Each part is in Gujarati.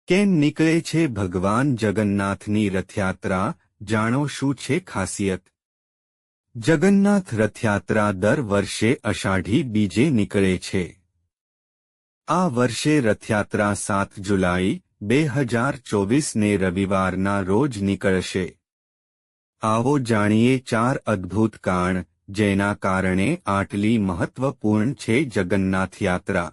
કેમ નીકળે છે ભગવાન જગન્નાથની રથયાત્રા? જાણો શું છે ખાસિયત. જગન્નાથ રથયાત્રા દર વર્ષે અષાઢી બીજે નીકળે છે. આ વર્ષે રથયાત્રા 7 જુલાઈ 2024ને રવિવારના રોજ નીકળશે. આવો જાણીએ 4 અદ્ભુત કારણ જેના કારણે આટલી મહત્વપૂર્ણ છે જગન્નાથ યાત્રા.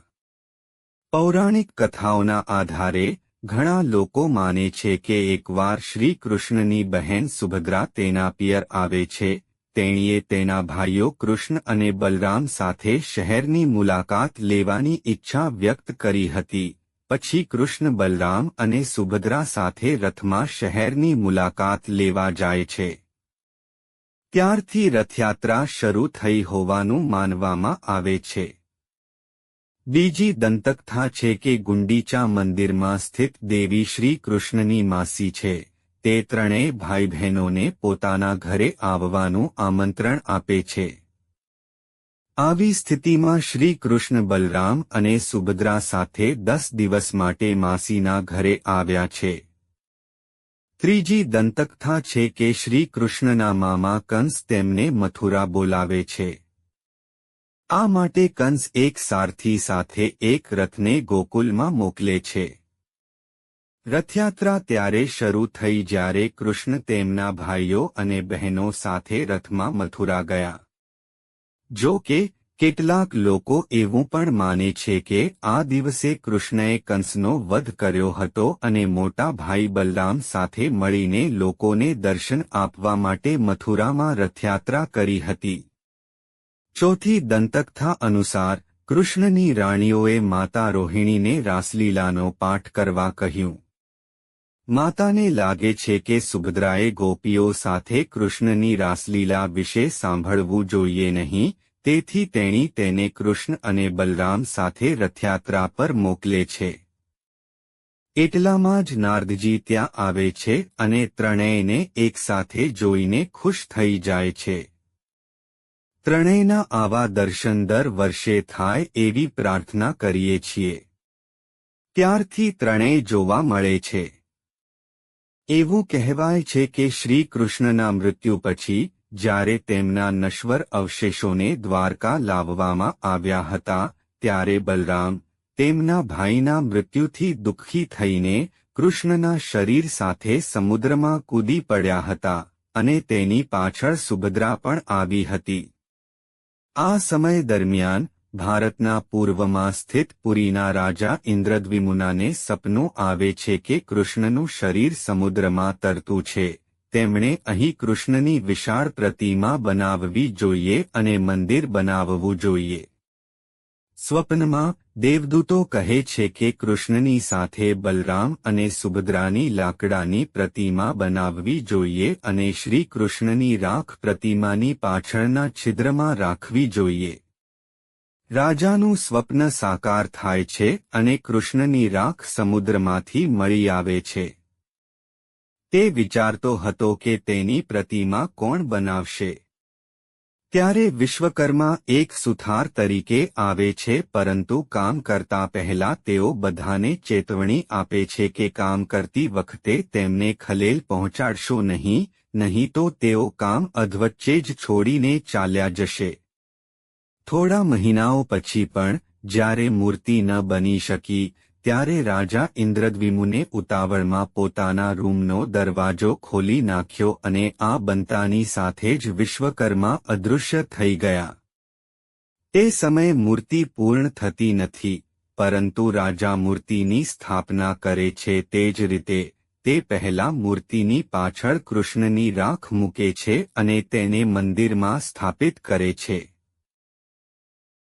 પૌરાણિક કથાઓના આધારે ઘણા લોકો માને છે કે એકવાર શ્રી કૃષ્ણની બહેન સુભદ્રા તેના પિયર આવે છે. તેણીએ તેના ભાઈઓ કૃષ્ણ અને બલરામ સાથે શહેરની મુલાકાત લેવાની ઈચ્છા વ્યક્ત કરી હતી. પછી કૃષ્ણ બલરામ અને સુભદ્રા સાથે રથમાં શહેરની મુલાકાત લેવા જાય છે. ત્યારથી રથયાત્રા શરૂ થઈ હોવાનું માનવામાં આવે છે. બીજી દંતકથા છે કે ગુંડીચા મંદિરમાં સ્થિત દેવી શ્રી કૃષ્ણની માસી છે. તે ત્રણેય ભાઈ બહેનોને પોતાના ઘરે આવવાનું આમંત્રણ આપે છે. આવી સ્થિતિમાં શ્રી કૃષ્ણ બલરામ અને સુભદ્રા સાથે 10 દિવસ માટે માસીના ઘરે આવ્યા છે. ત્રીજી દંતકથા છે કે શ્રી કૃષ્ણના મામા કંસ તેમને મથુરા બોલાવે છે. આ માટે કંસ એક સારથી સાથે એક રથને ગોકુલમાં મોકલે છે. રથયાત્રા ત્યારે શરૂ થઈ જ્યારે કૃષ્ણ તેમના ભાઈઓ અને બહેનો સાથે રથમાં મથુરા ગયા. જો કે કેટલાક લોકો એવું પણ માને છે કે આ દિવસે કૃષ્ણએ કંસનો વધ કર્યો હતો અને મોટા ભાઈ બલરામ સાથે મળીને લોકોને દર્શન આપવા માટે મથુરામાં રથયાત્રા કરી હતી. ચોથી દંતકથા અનુસાર કૃષ્ણની રાણીઓએ માતા રોહિણીને રાસલીલાનો પાઠ કરવા કહ્યું. માતાને લાગે છે કે સુભદ્રાએ ગોપીઓ સાથે કૃષ્ણની રાસલીલા વિશે સાંભળવું જોઈએ નહીં, તેથી તેણી તેને કૃષ્ણ અને બલરામ સાથે રથયાત્રા પર મોકલે છે. એટલામાં જ નારદજી ત્યાં આવે છે અને ત્રણેયને એકસાથે જોઈને ખુશ થઈ જાય છે. ત્રણેયના આવા દર્શન દર વર્ષે થાય એવી પ્રાર્થના કરીએ છીએ. ત્યારથી ત્રણેય જોવા મળે છે. એવું કહેવાય છે કે શ્રી કૃષ્ણના મૃત્યુ પછી જ્યારે તેમના નશ્વર અવશેષોને દ્વારકા લાવવામાં આવ્યા હતા, ત્યારે બલરામ તેમના ભાઈના મૃત્યુથી દુઃખી થઈને કૃષ્ણના શરીર સાથે સમુદ્રમાં કૂદી પડ્યા હતા અને તેની પાછળ સુભદ્રા પણ આવી હતી. આ સમય દરમિયાન ભારતના પૂર્વમાં સ્થિત પુરીના રાજા ઇન્દ્રદ્વિમુનાને સપનું આવે છે કે કૃષ્ણનું શરીર સમુદ્રમાં તરતું છે. તેમણે અહીં કૃષ્ણની વિશાળ પ્રતિમા બનાવવી જોઈએ અને મંદિર બનાવવું જોઈએ. સ્વપ્નમાં દેવદૂતો કહે છે કે કૃષ્ણની સાથે બલરામ અને સુભદ્રાની લાકડાની પ્રતિમા બનાવવી જોઈએ અને શ્રી કૃષ્ણની રાખ પ્રતિમાની પાછળના છિદ્રમાં રાખવી જોઈએ. રાજાનું સ્વપ્ન સાકાર થાય છે અને કૃષ્ણની રાખ સમુદ્રમાંથી મળી આવે છે. તે વિચારતો હતો કે તેની પ્રતિમા કોણ બનાવશે. ત્યારે વિશ્વકર્મા એક સુથાર તરીકે આવે છે, પરંતુ કામ કરતા પહેલા તેઓ બધાને ચેતવણી આપે છે કે કામ કરતી વખતે તેમને ખલેલ પહોંચાડશો નહીં, નહીં તો તેઓ કામ અધવચ્ચે જ છોડીને ચાલ્યા જશે. થોડા મહિનાઓ પછી પણ જ્યારે મૂર્તિ ન બની શકી, ત્યારે રાજા ઇન્દ્રદ્વિમુને ઉતાવળમાં પોતાના રૂમનો દરવાજો ખોલી નાખ્યો અને આ બનતાની સાથે જ વિશ્વકર્મા અદૃશ્ય થઈ ગયા. તે સમયે મૂર્તિ પૂર્ણ થતી નથી, પરંતુ રાજા મૂર્તિની સ્થાપના કરે છે. તે જ રીતે તે પહેલા મૂર્તિની પાછળ કૃષ્ણની રાખ મૂકે છે અને તેને મંદિરમાં સ્થાપિત કરે છે.